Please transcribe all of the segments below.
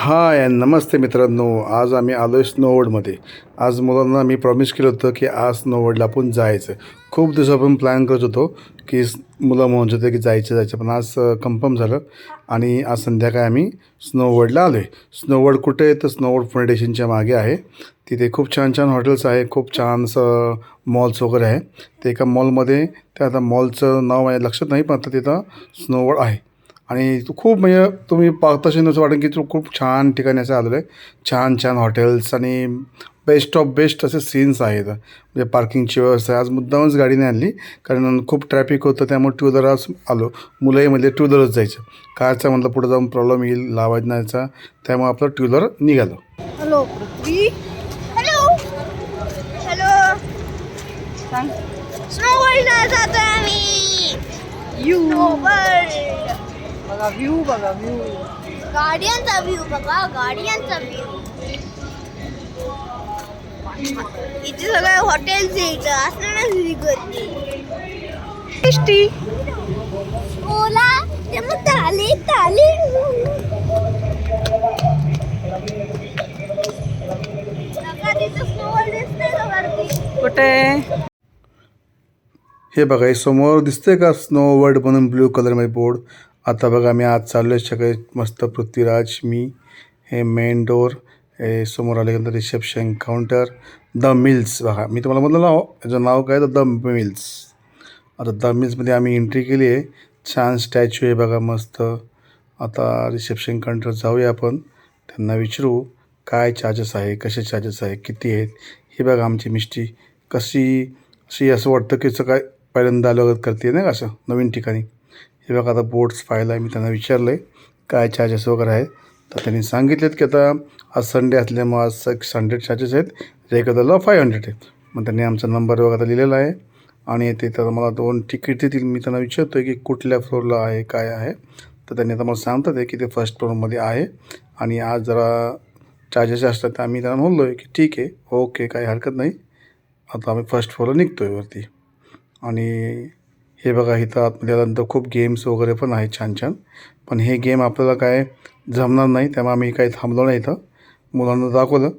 हाय नमस्ते मित्रांनो, आज आम्ही आलो आहे स्नोवर्ल्डमध्ये. आज मुलांना मी प्रॉमिस केलं होतं की आज स्नोवर्ल्डला आपण जायचं. खूप दिवसापासून प्लॅन करत होतो की मुलं म्हणत होते की जायचं पण आज कन्फर्म झालं आणि आज संध्याकाळी आम्ही स्नोवर्ल्डला आलो आहे. स्नोवर्ल्ड कुठे आहे तर स्नोवर्ल्ड फाउंडेशनच्या मागे आहे. तिथे खूप छान छान हॉटेल्स आहे, खूप छान असं मॉल्स वगैरे आहे. ते एका मॉलमध्ये त्या आता मॉलचं नाव आहे लक्षात नाही, पण आता तिथं स्नोवर्ल्ड आहे. आणि खूप म्हणजे तुम्ही पाहताशी असं वाटेल की तू खूप छान ठिकाणी असं आलेलं आहे. छान छान हॉटेल्स आणि बेस्ट ऑफ बेस्ट असे सीन्स आहेत. म्हणजे पार्किंगची व्यवस्था आहे. आज मुद्दामच गाडी नाही आणली कारण खूप ट्रॅफिक होतं, त्यामुळे टू व्हीलर आज आलो. मुलंही म्हणजे टू व्हीलरच जायचं. कारचा म्हटलं पुढे जाऊन प्रॉब्लेम येईल लावायचा, त्यामुळे आपलं टू व्हीलर निघालो. हॅलो पृथ्वी. हॅलो हॅलो सांग. स्नोवर्ल्डला जातो आम्ही. बघा व्ह्यू, बघा व्ह्यू, गाड्यांचा व्ह्यू, बघा गाड्यांचा व्ह्यू. इथे सगळे हॉटेल्स इथं असणारच गर्दी. टेस्टी ओला ते मग ताली ताली. कुठे हे बघा, हे समोर दिसतंय का स्नोवर्ल्ड म्हणून ब्ल्यू कलरमध्ये बोर्ड. आता बघा मी आज चाललो आहे सगळे मस्त पृथ्वीराज, मी. हे मेन डोर, हे समोर आल्यानंतर रिसेप्शन काउंटर, द मिल्स. बघा मी तुम्हाला म्हटलं ना याचं नाव काय तर द मिल्स. आता द मिल्समध्ये आम्ही एंट्री केली आहे. छान स्टॅच्यू आहे बघा मस्त. आता रिसेप्शन काउंटर जाऊया आपण, त्यांना विचारू काय चार्जेस आहे, कसे चार्जेस आहे, किती आहेत. हे बघा आमची मिस्टी कशी असं वाटतं की काय पहिल्यांदा आलं करते नाही का असं नवीन ठिकाणी. हे बघा आता बोर्ड्स पाहिला आहे, मी त्यांना विचारलं आहे काय चार्जेस वगैरे आहेत. तर त्यांनी सांगितलेत की आता आज संडे असल्यामुळे आज 600 चार्जेस आहेत, रेग्युलरला 500 आहे. मग त्यांनी आमचा नंबर वगैरे आता लिहिलेला आहे आणि ते तर मला 2 तिकीट देतील. मी त्यांना विचारतो आहे की कुठल्या फ्लोअरला आहे काय आहे. तर त्यांनी आता मला सांगतात आहे की ते फर्स्ट फ्लोअरमध्ये आहे आणि आज जरा चार्जेस असतात. तर आम्ही त्यांना बोललो आहे की ठीक आहे, ओके, काही हरकत नाही. आता आम्ही फर्स्ट फ्लोअरला निघतो आहे वरती. आणि हे बघा इथं आतमध्ये आल्यानंतर खूप गेम्स वगैरे पण आहेत छान छान, पण हे गेम आपल्याला काय जमणार नाही, त्यामुळे आम्ही काही थांबलो नाही. इथं मुलांना दाखवलं,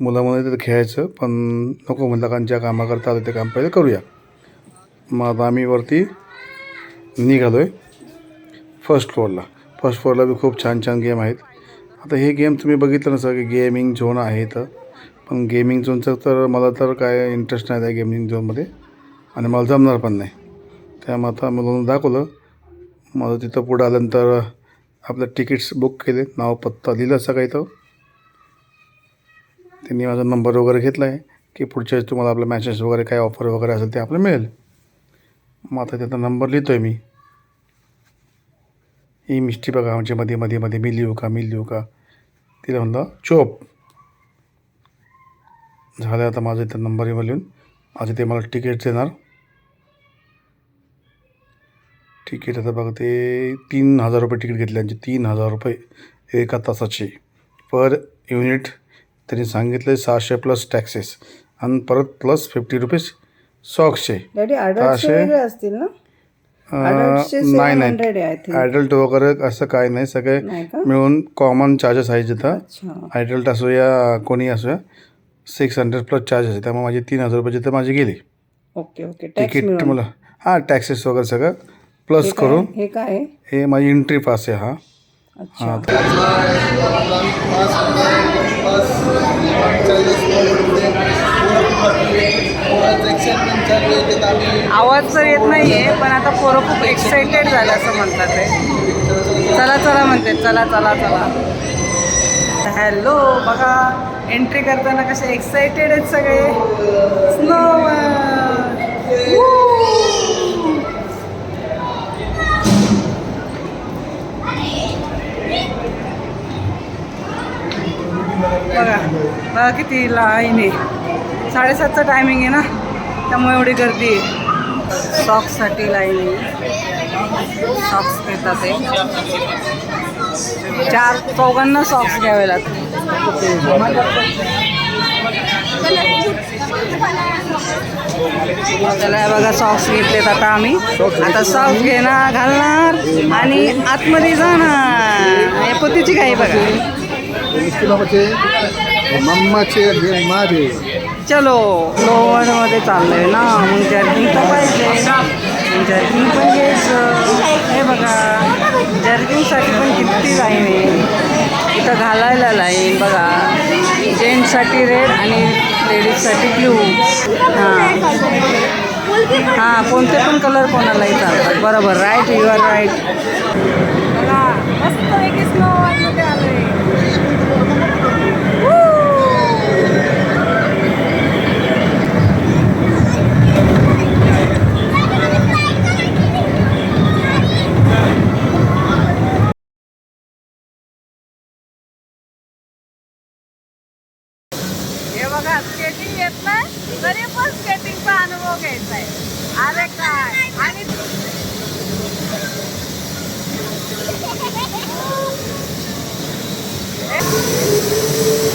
मुलं म्हणत तिथं खेळायचं पण नको म्हणलं, कारण ज्या कामाकरता आलं ते काम पहिले करूया. मग आता आम्ही वरती निघालो आहे फर्स्ट फ्लोअरला बी खूप छान छान गेम आहेत. आता हे गेम तुम्ही बघितलं नसं की गेमिंग झोन आहे इथं, पण गेमिंग झोनचं तर मला तर काय इंटरेस्ट नाही आहे गेमिंग झोनमध्ये आणि मला जमणार पण नाही. त्यामुळे आता मुलांना दाखवलं. मला तिथं पुढं आल्यानंतर आपलं तिकीट्स बुक केले, नाव पत्ता लिहिलं सगळं इथं. त्यांनी माझा नंबर वगैरे घेतला आहे की पुढच्या वेळेस तुम्हाला आपलं मॅसेज वगैरे काय ऑफर वगैरे असेल ते आपलं मिळेल. मग आता त्याचा नंबर लिहितो आहे मी. ही मिस्टी बघा आमच्या मध्ये मी लिहू का तिला म्हणलं चोप झालं. आता माझं इथं नंबर लिहून आज ते मला तिकीट देणार. तिकीट आता बघा ते 3000 रुपये तिकीट घेतले त्यांचे, 3000 रुपये एका तासाचे पर युनिट. त्यांनी सांगितलं 600 प्लस टॅक्सेस आणि परत प्लस 50 रुपीज सॉक्सचे. असतील ना? नाही ॲडल्ट वगैरे असं काय नाही, सगळे मिळून कॉमन चार्जेस आहे जिथं. ॲडल्ट असो या कोणी असो, 600 प्लस चार्जेस आहे. त्यामुळे माझे 3000 रुपये जिथं माझे गेले. ओके तिकीट मला हां टॅक्सेस वगैरे सगळं प्लस करून. हे काय? हे माझी एंट्री पास आहे. हां आवाज तर येत नाही आहे, पण आता पोरं खूप एक्साइटेड झालं असं म्हणतात आहे. चला म्हणते, चला. हॅलो बघा, एंट्री करताना कसे एक्साइटेड आहेत सगळे. बघा किती लाईन आहे. 7:30चा टायमिंग आहे ना, त्यामुळे एवढी गर्दी आहे. सॉक्ससाठी लाईन आहे. सॉक्स घेतात ते 4-4 सॉक्स घ्यावे लागतात. त्याला बघा सॉक्स घेतलेत आता आम्ही. आता सॉक्स घेणार, घालणार आणि आतमध्ये जाणार. हे पोतीची काही बघा. बाबाचे मम्माचे हे माझे. चलो लोवडमध्ये चाललोय ना, मग जर्किंग तर पाहिजे, मग जर्किंग पण घ्यायचं. हे बघा जर्किंगसाठी पण किती लाईन आहे इथं, घालायला लाईन बघा. जेंट्ससाठी रेड आणि लेडीजसाठी ब्ल्यू. हां कोणते पण कलर कोणालाही चालतात. बरोबर, राईट, यू आर राईट. बघा मस्त पैकी स्नो वर्ल्डमध्ये आलो आहे. बघा स्केटिंग येत नाही तरी पण स्केटिंगचा अनुभव घ्यायचा आहे. अरे काय, आणि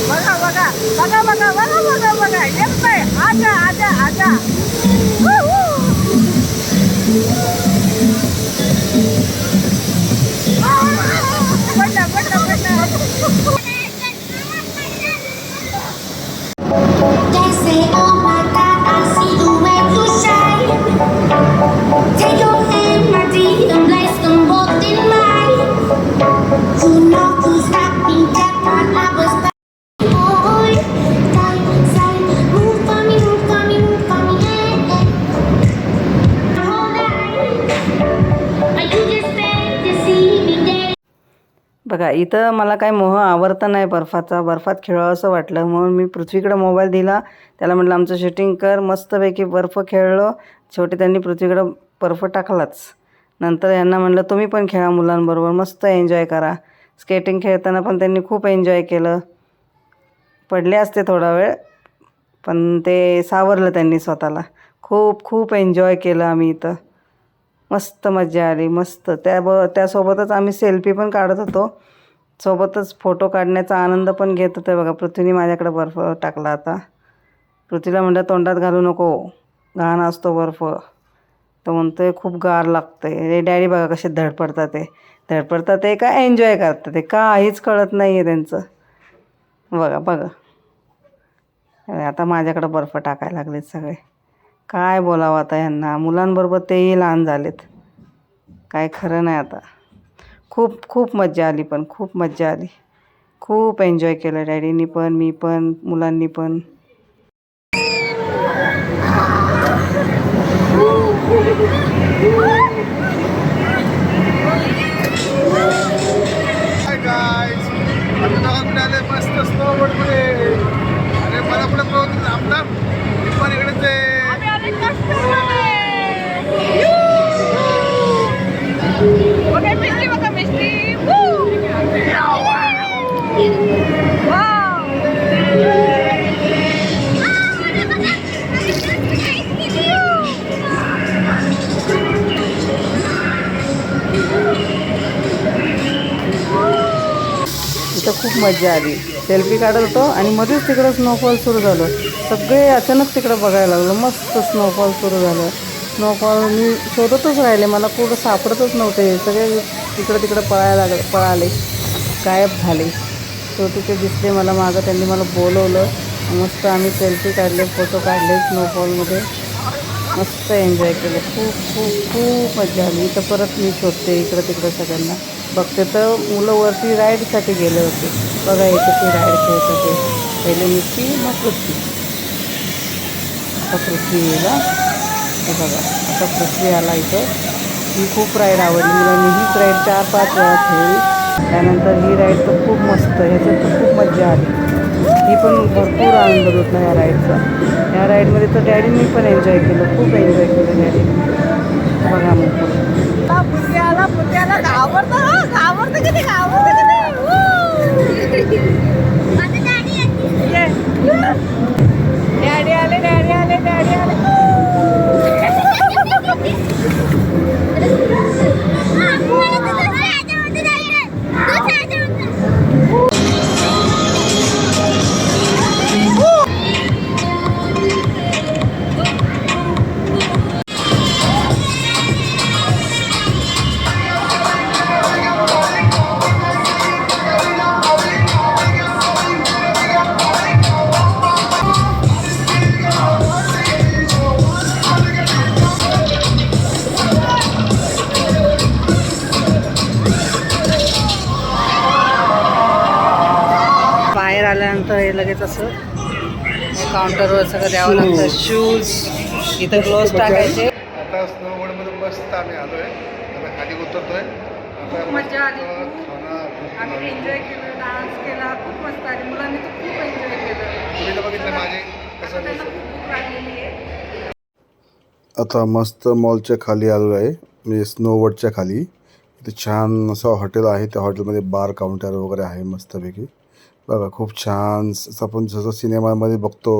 बघा बघा बघा बघा बघा बघा बघा येत नाही. आजा आजा आजा. पडला पडला पडला. They say, oh my God, I see the way you shine. Take your hand, my dear, and place them both in mine. You know who's stopping that part I was boy. Side, move for me, move for me, move for me, yeah, yeah. Hold on. Are you just there to see me there? बघा इथं मला काय मोह आवडता नाही बर्फाचा. बर्फात खेळावं असं वाटलं म्हणून मी पृथ्वीकडे मोबाईल दिला. त्याला म्हटलं आमचं शूटिंग कर. मस्तपैकी बर्फ खेळलो. शेवटी त्यांनी पृथ्वीकडं बर्फ टाकलाच. नंतर यांना म्हटलं तुम्ही पण खेळा मुलांबरोबर, मस्त एन्जॉय करा. स्केटिंग खेळताना पण त्यांनी खूप एन्जॉय केलं. पडले असते थोडा वेळ पण ते सावरलं त्यांनी स्वतःला. खूप खूप एन्जॉय केलं आम्ही इथं. मस्त मजा आली, मस्त. त्यासोबतच आम्ही सेल्फी पण काढत होतो, सोबतच फोटो काढण्याचा आनंद पण घेत होते. बघा पृथ्वीने माझ्याकडे बर्फ टाकला. आता पृथ्वीला म्हणलं तोंडात घालू नको, घाण असतो बर्फ. तो म्हणतोय खूप गार लागतंय. रे डॅडी बघा कसे धडपडतात ते. धडपडतात ते का एन्जॉय करतात ते काहीच कळत नाही आहे त्यांचं. बघा बघा आता माझ्याकडे बर्फ टाकायला लागलेत सगळे. काय बोलावं आता ह्यांना. मुलांबरोबर तेही लहान झालेत, काय खरं नाही आता. खूप खूप मज्जा आली, पण खूप मज्जा आली. खूप एन्जॉय केलं डॅडीनी पण, मी पण, मुलांनी पण. मस्त स्नोबोर्डमध्ये. अरे मला कुठे प्रवृत्ती आमदार पण इकडेच आहे. इथं खूप मजा आली. सेल्फी काढत होतो आणि मध्येच तिकडं स्नोफॉल सुरू झालं. सगळे अचानक तिकडं बघायला लागलो. मस्त स्नोफॉल सुरू झालं. स्नोफॉल मी शोधतच राहिले, मला कुठं सापडतच नव्हते. सगळे इकडं तिकडं पळाले, गायब झाले. शेवटी ते दिसले मला मागं. त्यांनी मला बोलवलं. मस्त आम्ही सेल्फी काढले, फोटो काढले स्नोफॉलमध्ये. मस्त एन्जॉय केलं. खूप खूप खूप मजा आली. इथं परत मी शोधते इकडं तिकडं सगळ्यांना बघते. तर मुलं वरती राईडसाठी गेले होते. बघा इथे ते राईड खेळत होते. पहिले नुसती मग पृथ्वी. आता पृथ्वी येला. हे बघा आता पृथ्वी आला इथं. ही खूप राईड आवडली मुलांनी. हीच राईड 4-5 वेळा खेळली. त्यानंतर ही राईड तर खूप मस्त, ह्याच्यात तर खूप मजा आली. ही पण भरपूर आनंद लुटला या राईडचा. या राईडमध्ये तर डॅडीनी पण एन्जॉय केलं, खूप एन्जॉय केलं डॅडीने. बघा मग पुण्याला घाबरतं किती डॅडी आले. म्हणजे लगेच असं काउंटरवर सगळं द्यावं लागतं. शूज इथं ग्लोव्स टाकायचे. आता स्नोबोर्डमध्ये मस्त आम्ही आलो आहे. आता खाली उतरतोय. आता मजा आली. खाणं आम्ही एन्जॉय केलं, डान्स केला, खूप मस्त आली. मुलांनी तर खूप एन्जॉय केलं. तुम्ही तर बघितलं माझे आता त्यांना खूप भूक लागलेली आहे. आता मस्त मॉलच्या खाली आलो आहे, म्हणजे स्नोवर्ल्डच्या खाली. इथे छान असं हॉटेल आहे. त्या हॉटेलमध्ये बार काउंटर वगैरे आहे मस्तपैकी. बघा खूप छान असं आपण जसं सिनेमामध्ये बघतो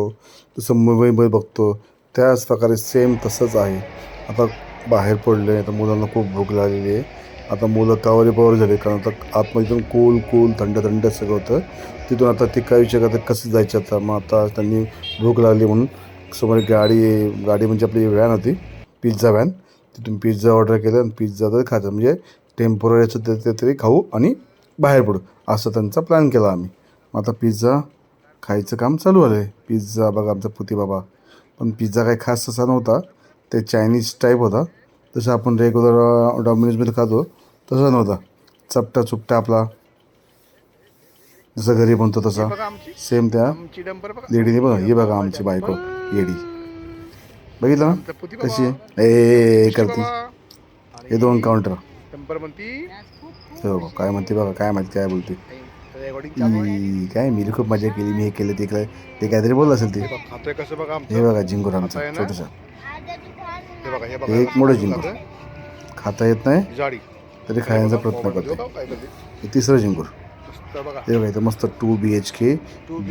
तसं मुंबईमध्ये बघतो त्याच प्रकारे सेम तसंच आहे. आता बाहेर पडले तर मुलांना खूप भूक लागलेली आहे. आता मुलं कावरे पावर झाले, कारण आता आतमध्ये कूल थंड थंड सगळं होतं. तिथून आता ते काय विचार करतात कसं जायचं. आता मग आता त्यांनी भूक लागली म्हणून समोर गाडी म्हणजे आपली व्हॅन होती, पिझ्झा व्हॅन. तिथून पिझ्झा ऑर्डर केलं आणि पिझ्झा तर खायचं, म्हणजे टेम्पोररीचं ते तरी खाऊ आणि बाहेर पडू असं त्यांचा प्लॅन केला आम्ही. मग आता पिझ्झा खायचं काम चालू आलं आहे. पिझ्झा बघा आमचा पुती बाबा. पण पिझ्झा काही खास असा नव्हता, ते चायनीज टाईप होता. जसं आपण रेग्युलर डॉमिनोजमध्ये खातो तसा नव्हता. चपटा चुपटा आपला जसं घरी बनतो तसा सेम त्या लेडीने बघा. हे बघा आमची बायको येडी, बघितलं ना कशी आहे ए करते. हे 2 काउंटर हो काय म्हणते बघा, काय माहिती काय बोलते. काय मी खूप मजा केली, मी हे केलं ते केलं, ते काहीतरी बोललं असेल ते. हे बघा झिंगूर आमचा छोटंसं, एक मोठं झिंगूर. खाता येत नाही तरी खायचा प्रयत्न करतो. हे 3रं झिंगूर. हे बघा इथं मस्त 2 BHK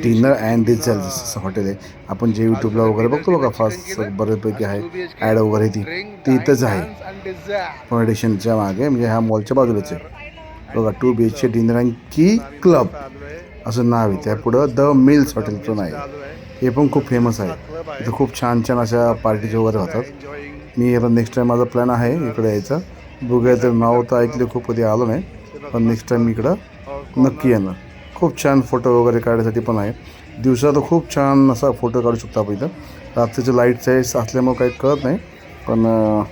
dinner and dessert hotel आहे. आपण जे यूट्यूबला वगैरे बघतो बघा फास्ट बऱ्यापैकी आहे ॲड वगैरे, ती इथंच आहे फाउंडेशनच्या मागे, म्हणजे ह्या मॉलच्या बाजूलाच आहे. बघा 2 BHK डिनर अँड की क्लब असं नाव आहे. त्या पुढं द मिल्स हॉटेलचं नाव आहे. हे पण खूप फेमस आहे. इथं खूप छान छान अशा पार्टीज वगैरे होतात. मी आता नेक्स्ट टाईम माझा प्लॅन आहे इकडे यायचा. बघूया, तर नाव तर ऐकले खूप, कधी आलो नाही, पण नेक्स्ट टाईम इकडं नक्की येणार. खूप छान फोटो वगैरे काढण्यासाठी पण आहे. दिवसा तर खूप छान असा फोटो काढू शकतो आपण इथं. रात्रीचे लाईटचे असल्यामुळे काही कळत नाही, पण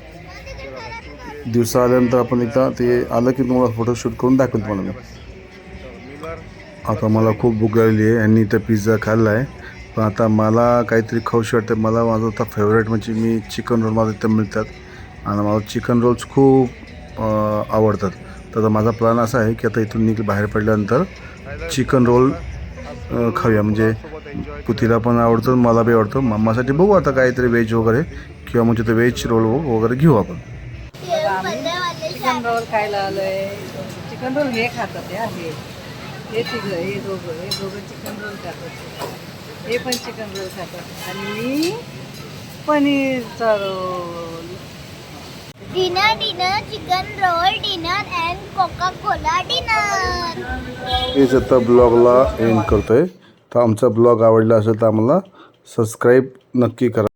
दिवसा आल्यानंतर आपण इथं ते आलं की तुम्हाला फोटोशूट करून दाखवेल तुम्हाला मी. आता मला खूप भूक लागली आहे. यांनी इथं पिझ्झा खाल्ला आहे, पण आता मला काहीतरी खाऊशी वाटतं. मला माझं आता फेवरेट म्हणजे मी चिकन रोल माझं इथं मिळतात आणि मला चिकन रोल्स खूप आवडतात. तर माझा प्लॅन असा आहे की आता इथून बाहेर पडल्यानंतर चिकन रोल खाऊया. म्हणजे पुतीला पण आवडतं, मला बी आवडतं. मामासाठी बघू आता काहीतरी व्हेज वगैरे, किंवा म्हणजे ते व्हेज रोल वगैरे घेऊ आपण. चिकन रोल खायला आलोय. चिकन रोल हे खातात हे तिघं, हे दोघं चिकन रोल खातात. हे पण चिकन रोल खातात आणि मी पनीरचा roll. Dinner chicken roll dinner and coca cola dinner. हेच आता ब्लॉगला एंड करतोय. तर आमचा ब्लॉग आवडला असेल तर आम्हाला सबस्क्राईब नक्की करा.